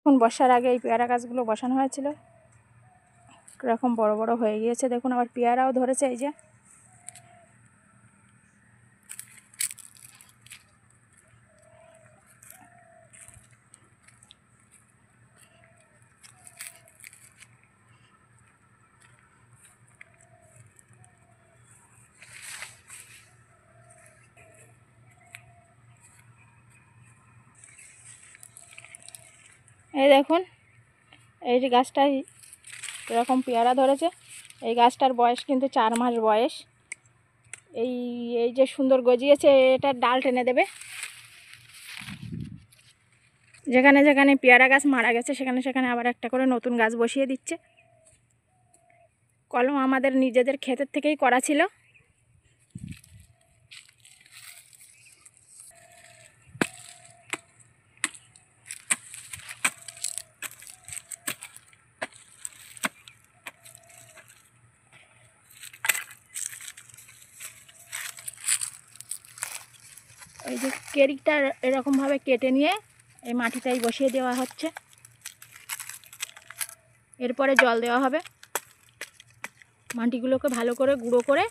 এখন বর্ষার আগে এই পেয়ারা গাছগুলো বসানো হয়েছিল, কিরকম বড় বড় হয়ে গিয়েছে দেখুন। আবার পেয়ারাও ধরেছে এই যে। এই দেখুন এই যে গাছটাই এরকম পেয়ারা ধরেছে। এই গাছটার বয়স কিন্তু 4 মাস বয়স। এই এই যে সুন্দর গজিয়েছে, এটার ডাল টেনে দেবে। যেখানে যেখানে পেয়ারা গাছ মারা গেছে সেখানে সেখানে আবার একটা করে নতুন গাছ বসিয়ে দিচ্ছে। কলম আমাদের নিজেদের ক্ষেতের থেকেই করা ছিল। এই যে কেরিকটা এরকমভাবে কেটে নিয়ে এই মাটিটাই বসিয়ে দেওয়া হচ্ছে। এরপরে জল দেওয়া হবে। মাটিগুলোকে ভালো করে গুঁড়ো করে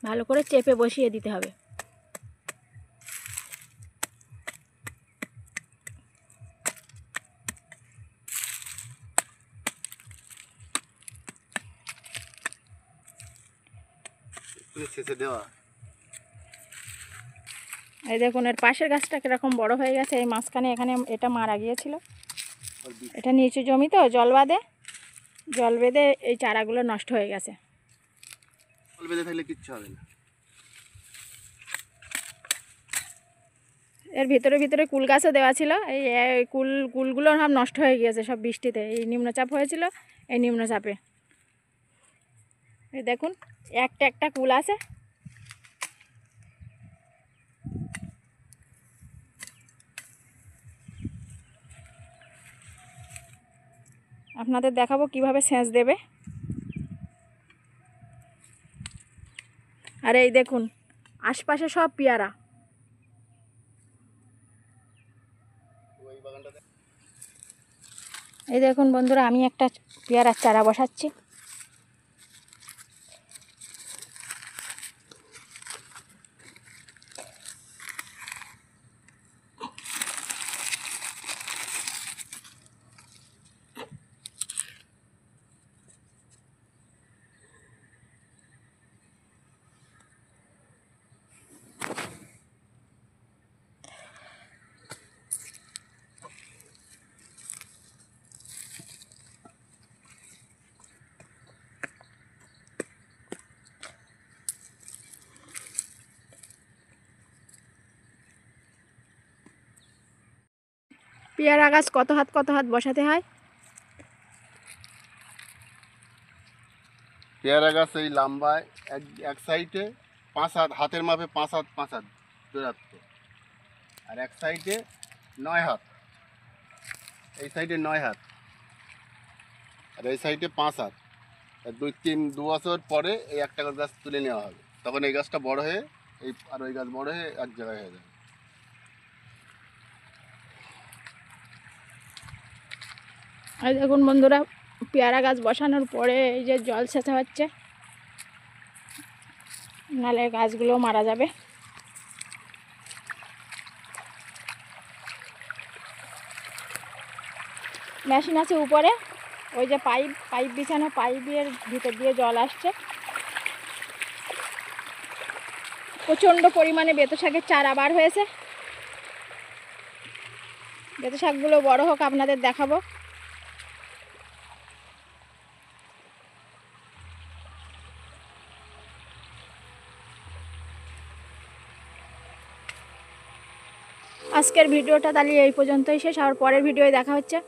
ভালো করে চেপে বসিয়ে দিতে হবে। এই দেখুন এর পাশের গাছটা কিরকম বড় হয়ে গেছে। এই মাঝখানে এখানে এটা মারা গিয়েছিল। এটা নিচু জমি তো, জল বেঁধে এই চারাগুলো নষ্ট হয়ে গেছে। জল বেঁধে থাকলে কিচ্ছু হবে না। এর ভিতরে ভিতরে কুল গাছও দেওয়া ছিল। এই কুলগুলো সব নষ্ট হয়ে গিয়েছে সব বৃষ্টিতে। এই নিম্নচাপ হয়েছিল, এই নিম্নচাপে এই দেখুন একটা একটা কুল আছে। আপনাদের দেখাবো কিভাবে সেচ দেবে। আর এই দেখুন আশপাশে সব পেয়ারা। এই দেখুন বন্ধুরা, আমি একটা পেয়ারার চারা বসাচ্ছি। পেয়ারা গাছ কত হাত বসাতে হয়? পেয়ারা গাছ এই লম্বায় এক সাইডে 5 হাত, হাতের মাপে 5 হাত দূরত্ব, আর এক সাইডে 9 হাত। এই সাইডে 9 হাত আর এই সাইডে 5 হাত। 2 বছর পরে এই একটা গাছ তুলে নেওয়া হবে। তখন এই গাছটা বড় হয়ে আর ওই গাছ বড় হয়ে এক জায়গায় হয়ে যাবে। এই দেখুন বন্ধুরা, পেয়ারা গাছ বসানোর পরে এই যে জল সেচা হচ্ছে, নাহলে গাছগুলো মারা যাবে। মেশিন আছে উপরে, ওই যে পাইপ বিছানো, পাইপের ভিতর দিয়ে জল আসছে। প্রচণ্ড পরিমাণে বেতো শাকের চারা বার হয়েছে। বেতো শাকগুলো বড় হোক আপনাদের দেখাবো। আজকের ভিডিওটা তাহলে এই পর্যন্তই শেষ। আর পরের ভিডিওয় দেখা হচ্ছে।